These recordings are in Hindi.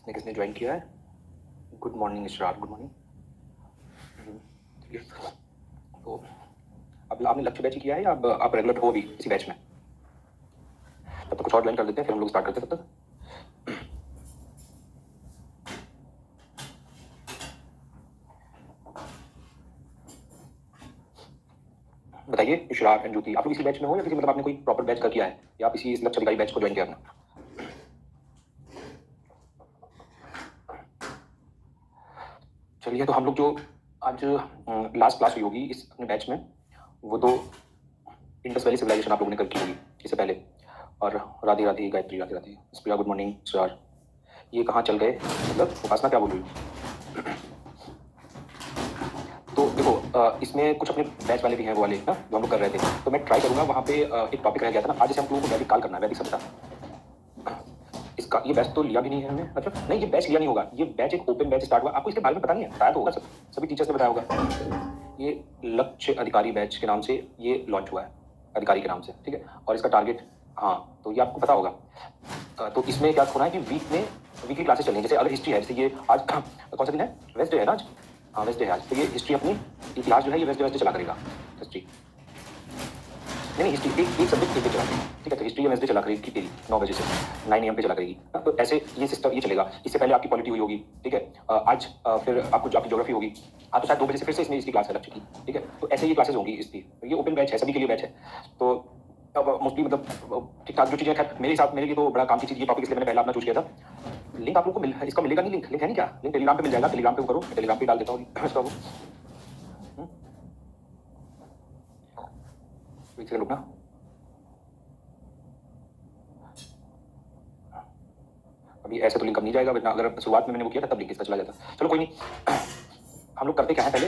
किसने किसने ज्वाइन किया है? Good morning Ishrar, good morning. तो अब आपने लक्ष्य बैच ही किया है या अब आप रेगुलर हो अभी इसी बैच में? तब तक कुछ और ज्वाइन कर देते हैं, फिर हम लोग स्टार्ट करते हैं। तब तक बताइए इशरार एंड ज्योति, आप लोग इसी बैच में हो या किसी मतलब आपने कोई प्रॉपर बैच कर किया है या आप इसी लक्ष्य अधिकारी बैच को ज्वाइन किया अपना? चलिए, तो हम लोग जो आज लास्ट क्लास हुई होगी इस अपने बैच में, वो तो इंडस वैली सिविलाइजेशन आप लोगों ने कर की होगी इससे पहले। और राधे राधे गायत्री, राधे राधे स्प्रिया, गुड मॉर्निंग सर। ये कहाँ चल गए, मतलब उपासना क्या बोल रही है? तो देखो इसमें कुछ अपने बैच वाले भी हैं वो वाले ना जो हम लोग कर रहे थे, तो मैं ट्राई करूंगा वहाँ पे एक टॉपिक रह गया था ना आज, जैसे हम लोगों को वैदिक काल करना है, वैदिक सभ्यता। इसका ये बैच तो लिया भी नहीं है हमने, अच्छा नहीं ये बैच लिया नहीं होगा, ये बैच एक ओपन बैच स्टार्ट हुआ, आपको इसके बारे में पता नहीं है? बताया तो होगा, सभी टीचर्स ने बताया होगा। ये लक्ष्य अधिकारी बैच के नाम से ये लॉन्च हुआ है, अधिकारी के नाम से, ठीक है। और इसका टारगेट, हाँ तो ये आपको पता होगा। तो इसमें क्या होना है कि वीकली क्लासेस चलेंगी। जैसे अगर हिस्ट्री है, जैसे ये आज कौन सा दिन है? वेडनेसडे है ना आज? हाँ वेडनेसडे है आज, तो ये हिस्ट्री अपनी इतिहास जो है ये वेडनेसडे चला करेगा हिस्ट्री। नहीं हिस्ट्री एक सब्जेक्ट एक चला करेगी, ठीक है। तो हिस्ट्री वेडनेसडे चला करेगी तेरी 9 बजे से 9 AM पे चला करेगी। तो ऐसे ये सिस्टम ये चलेगा। इससे पहले आपकी पॉलिटी हुई होगी, ठीक है। आज फिर आपको आपकी ज्योग्राफी होगी। तो शायद 2 बजे से फिर से इसमें इसकी क्लास है लक्ष्य की, ठीक है। तो ऐसे ये क्लासेस होंगी इसकी, ये ओपन बैच है, सभी के लिए बैच है। तो अब मोस्टली मतलब ठीक ठाक जो चीज़ें, खैर मेरे हिसाब मेरे लिए तो बड़ा काम की चीज़ ये टॉपिक, इसलिए मैंने पहला अपना चूज किया था। लिंक आप लोगों को इसका मिलेगा नहीं, लिंक है नहीं क्या? लिंक टेलीग्राम पे मिल जाएगा, टेलीग्राम पे वो करो, टेलीग्राम पे डाल देता हूँ इसका वो। एक सेकंड रुकना। अभी ऐसे तो लिंक अब नहीं जाएगा, वरना अगर शुरुआत में मैंने वो किया था तब लिंक इसका चला जाता। चलो कोई नहीं, हम लोग करते क्या है पहले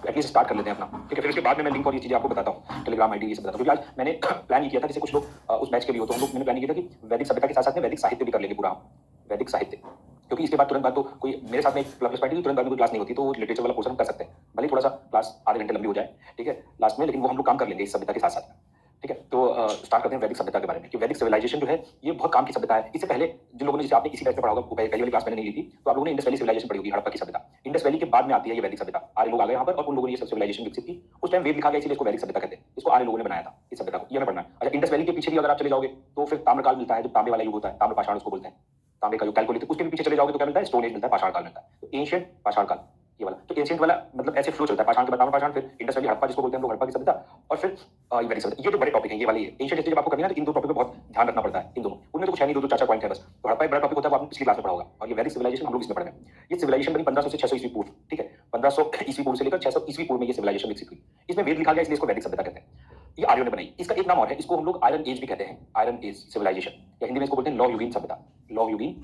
एटलीस्ट स्टार्ट कर लेते हैं अपना, ठीक है। फिर उसके बाद में मैं लिंक और ये चीज़ें आपको बताता हूँ, टेलीग्राम आईडी ये सब बताता हूँ। क्योंकि आज मैंने प्लान ये किया था, जैसे कुछ लोग उस बैच के लिए हो, तो हम लोग मैंने प्लान किया था कि वैदिक सभ्यता के साथ साथ में वैदिक साहित्य भी कर लेंगे पूरा, वैदिक साहित्य। क्योंकि इसके बाद तुरंत बाद तो कोई मेरे साथ में प्लस पार्टी तुरंत बाद में कोई क्लास नहीं होती, तो लिटरेचर वाला पोर्शन कर सकते हैं, भले थोड़ा सा क्लास आधे घंटे लंबी हो जाए, ठीक है लास्ट में, लेकिन वो हम लोग काम कर लेंगे इस सभ्यता के साथ साथ में, ठीक है। तो स्टार्ट करते हैं वैदिक सभ्यता के बारे में कि वैदिक सिविलाइजेशन जो है ये बहुत काम की सभ्यता है। इससे पहले जिन लोगों ने, जैसे आपने इसी बैच में पढ़ा होगा, पहली वाली क्लास मैंने नहीं ली थी, तो आप लोगों ने इंडस वैली सिविलाइजेशन पढ़ी होगी, हड़प्पा की सभ्यता। इंडस वैली के बाद में आती है ये वैदिक सभ्यता। आर्य लोग आ गए यहाँ पर और उन लोगों ने ये सब सिविलाइजेशन विकसित की। उस टाइम वेद लिखा गया, इसलिए इसको वैदिक सभ्यता कहते हैं। इसको आर्य लोगों ने बनाया था इस सभ्यता को, ये हमें पढ़ना है। अच्छा इंडस वैली के पीछे भी अगर आप चले जाओगे तो फिर ताम्रकाल मिलता है, जो तांबे वाला युग होता है, ताम्र पाषाण उसको बोलते हैं, तांबे का युग कैलकोलिथिक। उसके भी पीछे चले जाओगे तो क्या मिलता है? स्टोन एज मिलता है, पाषाण काल मिलता है। तो एंशिएंट पाषाण काल ये वाला, तो एंशिएंट वाला मतलब ऐसे फ्लो चलता है, पाषाण के बाद ताम्र पाषाण, फिर इंडस वैली हड़प्पा जिसको बोलते हैं हम लोग, हड़प्पा की सभ्यता, और फिर ये वैदिक सभ्यता। ये तो बड़े टॉपिक हैं, ये वाली है एंशिएंट हिस्ट्री। जब आपको करनी है तो इन दो टॉपिक पे बहुत ध्यान रखना पड़ता है, इन दोनों, उनमें तो कुछ है नहीं, दो चार पॉइंट है बस। तो हड़प्पा एक बड़ा टॉपिक होता है, वो आपने पिछली क्लास में पढ़ा होगा, और ये वैदिक सिविलाइजेशन हम लोग इसमें पढ़ रहे हैं। ये सिविलाइजेशन बनी 1500 से 600 ईस्वी पूर्व, ठीक है। 1500 ईस्वी पूर्व से लेकर 600 ईस्वी पूर्व में ये सिविलाइजेशन विकसित हुई। इसमें वेद लिखा गया, इसलिए इसको वैदिक सभ्यता कहते हैं। ये आर्यों ने बनाई। इसका एक नाम और है, इसको हम लोग आयरन एज भी कहते हैं, आयरन एज सिविलाइजेशन, या हिंदी में इसको बोलते हैं लौह युगीन सभ्यता, लौह युगीन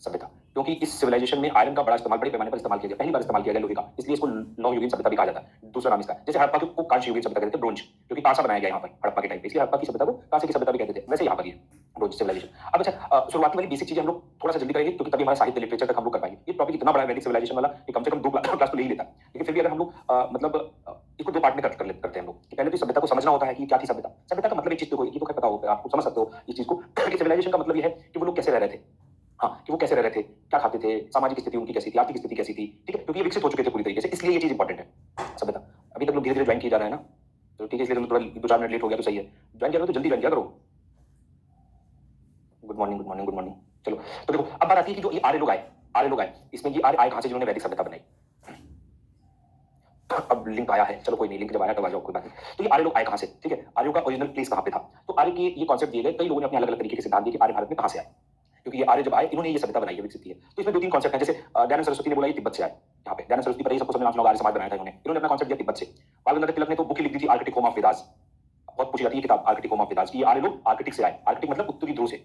सभ्यता। क्योंकि इस सिविलाइजेशन में आयरन का बड़ा इस्तेमाल, बड़े पैमाने पर इस्तेमाल किया गया, पहली बार इस्तेमाल किया गया लोहे का, इसलिए इसको लौह युगीन सभ्यता भी कहा जाता है। दूसरा नाम इसका, जैसे हड़प्पा को कांस्य युगीन सभ्यता कहते थे, ब्रोंज, क्योंकि कांसा बनाया गया यहाँ पर हड़प्पा के टाइम पे, इसलिए हड़प्पा की सभ्यता को कांसे की सभ्यता भी कहते थे। वैसे यहाँ पर ये ब्रोंज सिविलाइजेशन। अब अच्छा शुरुआती वाली बेसिक चीजें हम लोग थोड़ा सा जल्दी करेंगे, क्योंकि तभी हमारा साहित्य लिटरेचर तक हम लोग कर पाएंगे। ये टॉपिक इतना बड़ा है वैदिक सिविलाइजेशन वाला कि कम से कम 2 क्लास तो ले ही लेता है, लेकिन फिर भी अगर हम लोग मतलब इसको 2 पार्ट में करते हैं हम लोग, कि पहले तो सभ्यता को समझना होता है कि क्या थी सभ्यता। सभ्यता का मतलब एक चीज तो ये तो पता होगा, आप समझ सकते हो इस चीज को। सिविलाइजेशन का मतलब ये है कि वो लोग कैसे रह रहे थे, हाँ कि वो कैसे रह रहे थे, क्या खाते थे, सामाजिक स्थिति उनकी कैसी थी, आर्थिक स्थिति कैसी थी, ठीक है। क्योंकि ये विकसित हो चुके थे पूरी तरीके से, इसलिए ये चीज इंपॉर्टेंट है सभ्यता। अभी तक लोग धीरे धीरे ज्वाइन किए जा रहे हैं ना, तो ठीक है, इसलिए थोड़ा 2-4 मिनट लेट हो गया तो सही है। ज्वाइन किया तो जल्दी ज्वाइन किया करो। Good morning, good morning, good morning. चलो तो देखो अब बात आती है कि जो ये आर्य लोग आए, इसमें ये आर्य आए कहां से, जिन्होंने वैदिक सभ्यता बनाई। अब लिंक आया है, चलो कोई नहीं, लिंक जब आया तब आ जाओ, कोई बात नहीं। तो ये आर्य लोग आए कहां से, ठीक है, आर्यों का ओरिजिनल प्लेस कहां पे था। तो आर्य के ये कॉन्सेप्ट दिए गए, कई लोगों ने अपने अलग अलग तरीके के सिद्धांत दिए कि आर्य भारत में कहां से आए, क्योंकि ये आर्य जब आए इन्होंने ये सभ्यता बनाई है, विकसित की है। तो इसमें 2-3 कॉन्सेप्ट हैं, जैसे दयानंद सरस्वती ने बोला ये तिब्बत से आए। यहाँ पे दयानंद सरस्वती पर ये सबको समझ में आर्य समाज बनाया था इन्होंने अपना कॉन्सेप्ट दिया तिब्बत से। बाल गंगाधर तिलक ने तो बुक लिख दी थी आर्कटिक होम ऑफ वेदास, बहुत पूछी जाती है किताब आर्कटिक होम ऑफ वेदास की। ये आर्य लोग आर्कटिक से आए, आर्कटिक मतलब उत्तरी ध्रुव से,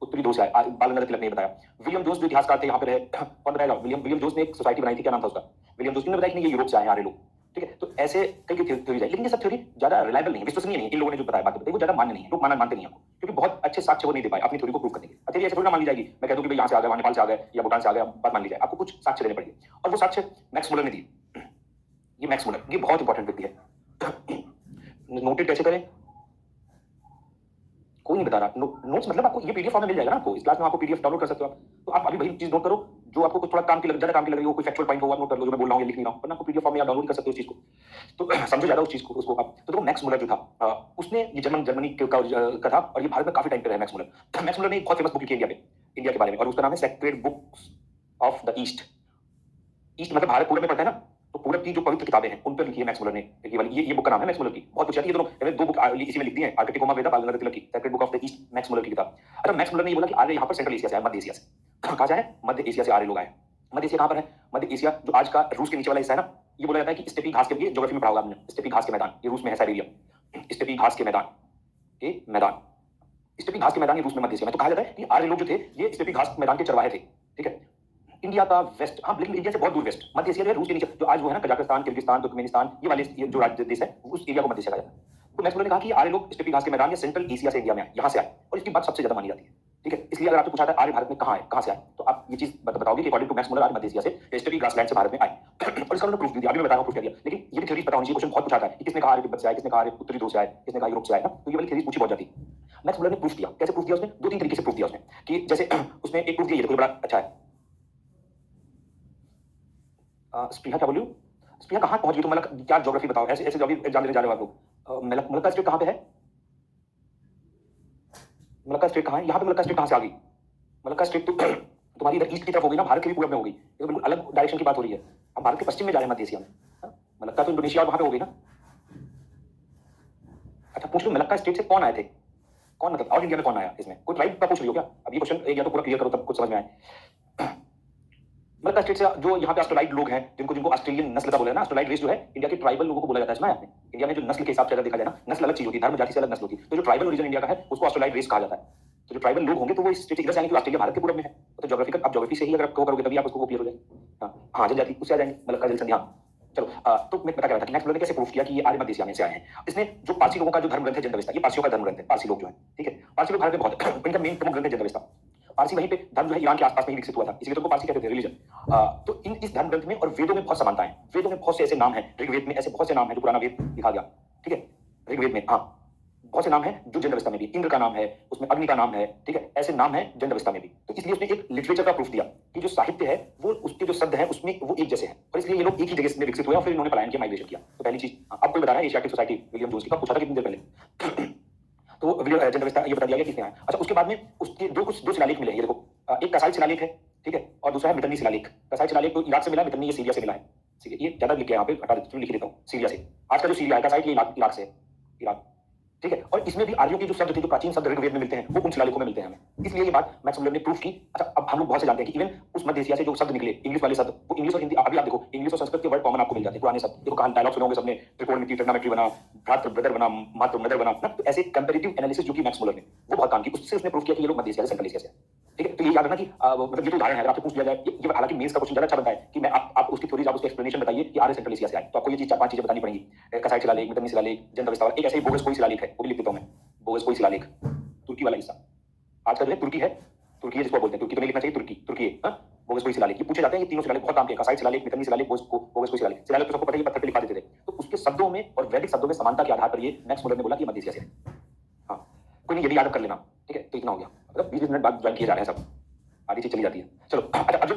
उत्तरी ध्रुव से आए, बाल गंगाधर तिलक ने बताया। विलियम जोन्स जो इतिहासकार थे यहाँ पे रहे, कौन बताएगा? विलियम जोन्स ने एक सोसाइटी बनाई थी, क्या नाम था उसका? विलियम जोन्स ने बताया कि ये यूरोप से आए आर्य लोग, ठीक है। तो ऐसे कई थ्योरीज है, लेकिन ये सब थ्योरी ज्यादा रिलायबल नहीं है, विश्वसनीय नहीं है। इन लोगों ने जो बताया, बात बताई, वो ज्यादा मान्य नहीं है, लोग मानते नहीं है, क्योंकि बहुत अच्छे साक्ष्य वो नहीं दे पाए अपनी थ्योरी को प्रूव करने के। अच्छा ऐसे थोड़ी ना मान ली जाएगी, मैं कह दूं कि भाई यहाँ से आ गए, नेपाल से आ गए या भूटान से आ गए, बात मान ली जाए, आपको कुछ साक्ष्य देने पड़ेंगे। और वो साक्ष्य मैक्स मुलर ने दिए। ये मैक्स मुलर ये बहुत इंपॉर्टेंट व्यक्ति है, नोटेड कैसे करें? कोई नहीं बता रहा। नोट्स मतलब आपको ये पीडीएफ फॉर्म में मिल जाएगा ना आपको, इस क्लास में आपको पीडीएफ डाउनलोड कर सकते हो आप। तो आप अभी वही चीज नोट करो जो आपको कुछ थोड़ा काम की लग, ज्यादा काम की लग रही हो, कोई फैक्चुअल पॉइंट हो, आप नोट कर लो, जो मैं बोल रहा हूँ लिख नहीं रहा हूँ, वरना आपको पीडीएफ फॉर्म में आप डाउनलोड कर सकते हो उस चीज को। तो समझो ज्यादा उस चीज को, उसको आप। तो देखो मैक्स मुलर जो था, उसने ये जर्मनी का था, और ये भारत में काफी टाइम पे रहा मैक्स मुलर। मैक्स मुलर ने एक बहुत फेमस बुक लिखी है इंडिया के बारे में, और उसका नाम है sacred books of the east. East मतलब भारत पूरब में पड़ता है ना, तो पूरब की जो पवित्र किताबें हैं उन पर लिखी है मैक्स मुलर ने। ये बुक का नाम है मैक्स मुलर की, बहुत पूछा, ये दोनों मैंने दो बुक इसी में लिख दी है, आर्किटिकोमा वेदा बालगंगाधर तिलक की sacred book of the east, Max Muller की किताब। अच्छा, मैक्स मुलर ने ये बोला कि आर्य यहाँ पर सेंट्रल एशिया से आए, मध्य एशिया से। कहाँ से आए? मध्य एशिया से आर्य लोग आए। मध्य एशिया कहाँ पर है? मध्य एशिया जो आज का रूस के नीचे वाला हिस्सा है ना, ये बोला जाता है कि स्टेपी घास के, ये ज्योग्राफी में पढ़ा होगा आपने, स्टेपी घास के मैदान, ये रूस में है साइबेरिया। स्टेपी घास के मैदान, ये मैदान, स्टेपी घास के मैदान ये रूस में मध्य एशिया में। तो कहा जाता है कि आर्य लोग जो थे ये स्टेपी घास मैदान के चरवाहे थे, ठीक है। इंडिया का वेस्ट, हाँ लेकिन इंडिया से बहुत दूर वेस्ट, मध्य एशिया जो है रूस के नीचे, जो आज वो है ना कजाकिस्तान, किर्गिस्तान, तुर्कमेनिस्तान, ये वाले जो राज्य देश है उस एरिया को मध्य एशिया कहा जाता है। तो मैक्स मुलर ने कहा कि आर्य लोग स्टेपी घास के मैदान या सेंट्रल एशिया से इंडिया में आए, यहाँ से आए, और इसकी बात सबसे ज्यादा मानी जाती है, ठीक है। इसलिए अगर आपसे पूछा था आर्य भारत में कहाँ है, कहाँ से आए, तो आप ये चीज बताओगे कि अकॉर्डिंग टू मैक्स मुलर आर्य मध्य एशिया से, स्टेपी ग्रासलैंड से भारत में आए। और इसका उन्होंने प्रूफ भी दिया, अभी मैं बता रहा हूँ, प्रूफ कर दिया। लेकिन ये भी थ्योरी पता होनी चाहिए, क्वेश्चन बहुत पूछा था कि किसने कहा आर्य तिब्बत से आए, किसने कहा आर्य उत्तरी ध्रुव से आए, किसने कहा यूरोप से आए ना, तो ये वाली थ्योरी पूछी बहुत जाती है। मैक्स मुलर ने प्रूफ दिया, कैसे प्रूफ दिया उसने? दो तीन तरीके से प्रूफ दिया उसने, कि जैसे उसने एक प्रूफ दिया, ये देखो बड़ा अच्छा है। स्पृहा क्या बोलियो, स्पृहा कहाँ पहुंच गई? तो मतलब क्या ज्योग्राफी बताओ, ऐसे ऐसे अभी एग्जाम देने जा रहे हो आप लोग। मलक्का स्टेट कहाँ पे है? मलक्का स्टेट कहाँ है? यहाँ पे मलक्का स्टेट कहाँ से आ गई? मलक्का स्टेट तो तुम्हारी इधर ईस्ट की तरफ हो गई ना, भारत के भी पूरब में हो गई, ये तो बिल्कुल अलग डायरेक्शन की बात हो रही है। हम भारत के पश्चिम में जा रहे हैं, मध्य एशिया में। मलक्का तो इंडोनेशिया और वहां पे हो गई ना। अच्छा पूछ लो, मलक्का स्टेट से कौन आए थे? कौन, मतलब और इंडिया में कौन आया? इसमें कोई ट्राइब का पूछ रही हो क्या? अब ये क्वेश्चन या तो पूरा क्लियर करो तब कुछ समझ में आए। मलक्का स्टेट से जो यहाँ पे ऑस्ट्रेलाइड लोग हैं, जिनको ऑस्ट्रेलियन नस्ल का बोला है ना, ऑस्ट्रेलाइड रेस जो है इंडिया के ट्राइबल लोगों को बोला जाता है। इसमें आपने इंडिया में जो नस्ल के हिसाब से अगर देखा जाए ना, नस्ल अलग चीज होती है, धर्म जाति से अलग नस्ल होती है। तो जो ट्राइबल ओरिजिन इंडिया का है उसको ऑस्ट्रेलाइड रेस कहा जाता है। तो जो ट्राइबल लोग होंगे तो वो इस स्टेट इधर से आएंगे, ऑस्ट्रेलिया भारत के पूरब में है। तो ज्योग्राफी का, आप ज्योग्राफी से ही अगर आप करोगे तभी आप उसको क्लियर हो जाएगा। हाँ जनजाति उससे आ जाएंगे, मलक्का जलसंधि। हाँ चलो, तो मैं बता क्या था कि मैक्स मुलर ने कैसे प्रूफ किया कि ये आर्य मध्य एशिया में से आए हैं। इसने जो पारसी लोगों का जो धर्म ग्रंथ है जनदवेस्ता, ये पारसियों का धर्म ग्रंथ है, पारसी लोग जो है, ठीक है। पारसी लोग भारत में बहुत है, इनका मेन प्रमुख ग्रंथ है जनदवेस्ता। पारसी वहीं पे धर्म जो है ईरान के आसपास में ही विकसित हुआ था, इसलिए तो पारसी कहते थे, रिलीजन। तो इस धर्म ग्रंथ में और वेदों में बहुत समानता है। वेदों में बहुत से ऐसे नाम हैं, ऋग्वेद में ऐसे बहुत से नाम हैं जो पुराना वेद लिखा गया, ठीक है। ऋग्वेद में हाँ बहुत से नाम हैं जो जनदवेस्ता में भी, इंद्र का नाम है उसमें, अग्नि का नाम है, ठीक है, ऐसे नाम है जनदवेस्ता में भी। तो इसलिए उसने एक लिटरेचर का प्रूफ दिया कि जो साहित्य है वो उसके जो शब्द है उसमें वो एक जैसे हैं, और इसलिए ये लोग एक ही जगह से विकसित हुए और फिर इन्होंने पलायन किया, माइग्रेशन किया। तो पहली चीज अब कोई बता रहा है एशियाटिक सोसाइटी, विलियम जोन्स की, पूछा था कितनी देर पहले। तो जनदवेस्ता ये बता दिया गया किसने आया। अच्छा उसके बाद में उसके दो शिलालेख मिले हैं, ये देखो, एक कसाई शिलालेख है, ठीक है, और दूसरा है मितन्नी शिलालेख। कसाई शिलालेख तो इराक से मिला, मितन्नी ये सीरिया से मिला है। ये ज्यादा लिख के यहाँ पे हटा देता हूँ, लिख देता हूँ सीरिया से। आज का जो सीरिया है, कसाई के इराक से, इराक, ठीक है। और इसमें भी आर्यों के जो शब्द थे, जो प्राचीन शब्द ऋग्वेद में मिलते हैं, वो उन शिलालेखों में मिलते हैं हमें, इसलिए ये बात मैक्स मुलर ने प्रूफ की। अच्छा अब हम लोग बहुत से जानते हैं कि इवन उस मध्य एशिया से जो शब्द निकले, इंग्लिश वाले शब्द, वो इंग्लिश और हिंदी, अभी आप देखो इंग्लिश और संस्कृत के वर्ड कॉमन आपको मिल जाते हैं, पुराने शब्द। देखो कहानी डायलॉग सुनोगे सबने, त्रिकोणमिति, ट्रिग्नोमेट्री बना, भ्रातृ ब्रदर बना, मातृ मदर बना ना। तो ऐसे कंपैरेटिव एनालिसिस जो कि मैक्स मुलर ने वो बहुत काम की, उससे उसने प्रूफ किया कि ये लोग मध्य एशिया से, सेंट्रल एशिया से, ठीक है। तो ये याद रखना कि मतलब ये तो उदाहरण है, अगर आपसे पूछ लिया जाए, ये हालांकि मेंस का क्वेश्चन ज्यादा अच्छा बनता है कि मैं आप उसकी थ्योरीज, आप उसकी एक्सप्लेनेशन बताइए कि आर्य सेंट्रल एशिया से आए, तो आपको ये चीज 4-5 चीजें बतानी पड़ेगी। कसाई शिलालेख, मितन्नी शिलालेख, जनदवेस्ता, एक ऐसे ही बोगस कोई शिलालेख है, वो भी लिख देता हूं मैं, बोगस कोई शिलालेख, तुर्की वाला हिस्सा। आज का जो है तुर्की है, तुर्की है जिसको बोलते हैं, तुर्की तो नहीं लिखना चाहिए, तुर्की, तुर्की है। हाँ बोगस कोई शिलालेख, ये पूछे जाते हैं, ये तीनों शिलालेख बहुत काम के, कसाई शिलालेख, मितन्नी शिलालेख, बोगस कोई शिलालेख। शिलालेख तो सबको पता है पत्थर पे लिखा देते थे, तो उसके शब्दों में और वैदिक शब्दों में समानता के आधार पर ये मैक्स मुलर ने बोला कि मध्य एशिया से है। हाँ कोई नहीं, ये भी याद कर लेना, ठीक है। तो इतना हो गया, मतलब 20 मिनट बाद ज्वाइन किए जा रहे हैं सब, आधी चीज चली जाती है। चलो अच्छा, अब जो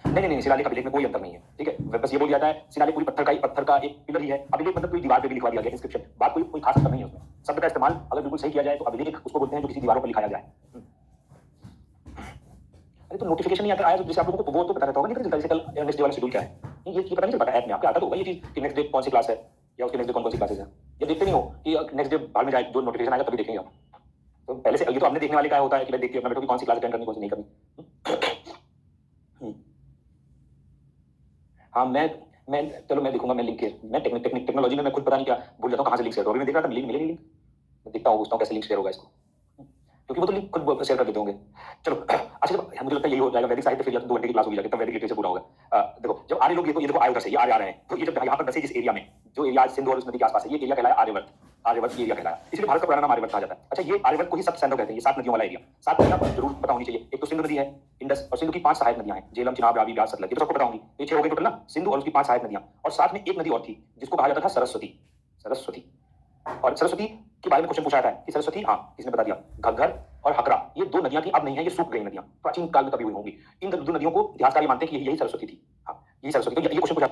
नहीं शिलालेख अभिलेख में कोई अंतर नहीं है, ठीक है। बस ये बोल जाता है शिलालेख पूरी पत्थर का एक पिलर ही है, अभिलेख मतलब कोई दीवार पे भी लिखवा दिया गया इंस्क्रिप्शन, बात कोई खास अंतर नहीं है उसमें। शब्द का इस्तेमाल अगर बिल्कुल सही किया जाए तो अभिलेख उसको बोलते हैं जो किसी दीवारों पर लिखाया जाए। अरे तो नोटिफिकेशन नहीं आता आया तो जैसे आप लोगों को वो तो पता रहता होगा, नहीं पता कल नेक्स्ट डे वाला शेड्यूल क्या है, ये पता नहीं चल पाता ऐप में, आपको आता तो होगा ये चीज कि नेक्स्ट डे कौन सी क्लास है या उसके नेक्स्ट डे कौन सी क्लासेस है, ये देखते नहीं हो कि नेक्स्ट डे बाद में जाए जो नोटिफिकेशन आएगा तभी देखेंगे आप। तो पहले से ये तो आपने देखने वाले का होता है कि मैं देखिए अपना बेटो की कौन सी क्लास अटेंड करनी, कौन सी नहीं करनी। हाँ मैं चलो मैं देखूंगा, मैं लिंक के, मैं टेक्नोलॉजी में मैं खुद पता नहीं क्या भूल जाता हूँ कहाँ से लिंक शेयर, अभी मैं देख रहा था मिलेगी लिंक, मैं देखता हूँ, पूछता हूँ कैसे लिंक शेयर होगा इसको, क्योंकि वो तो लिंक खुद शेयर कर देते होंगे। चलो अच्छा मुझे लगता है यही हो जाएगा, वैदिक साहित्य फिर 2 घंटे की क्लास होगी जाके, तब वैदिक लिटरेचर पूरा होगा। देखो जब आर्य लोग, ये देखो आए उधर से, ये आर्य आ रहे हैं, तो ये जब यहाँ पर बसे जिस एरिया में, जो एरिया सिंधु और उस नदी के आसपास है, ये एरिया कहलाया आर्यवर्त, आर्यवर्त एरिया कहलाया, इसलिए भारत का पुराना नाम आर्यवर्त कहा जाता है। अच्छा ये आर्यवर्त को ही सप्त सिंधु कहते हैं, ये 7 नदियों वाला एरिया। 7 नदियां आपको जरूर पता होनी चाहिए, एक तो सिंधु नदी है, इंडस, और सिंधु की 5 सहायक नदियां हैं, झेलम, चिनाब, रावी, ब्यास, सतलज, ये तो सबको पता होंगी। ये 6 हो गए टोटल ना, सिंधु और उसकी 5 सहायक नदियां, और साथ में एक नदी और थी जिसको कहा जाता था सरस्वती, सरस्वती। और सरस्वती के बारे में क्वेश्चन पूछा था कि सरस्वती, हाँ इसने बता दिया, घग्गर और हकरा ये दो नदियां थी, अब नहीं है, ये सूख गई नदियां, प्राचीन काल में कभी हुई होंगी। इन दो नदियों को इतिहासकार ये मानते हैं कि यही सरस्वती थी। हाँ यही सरस्वती, तो ये क्वेश्चन पूछा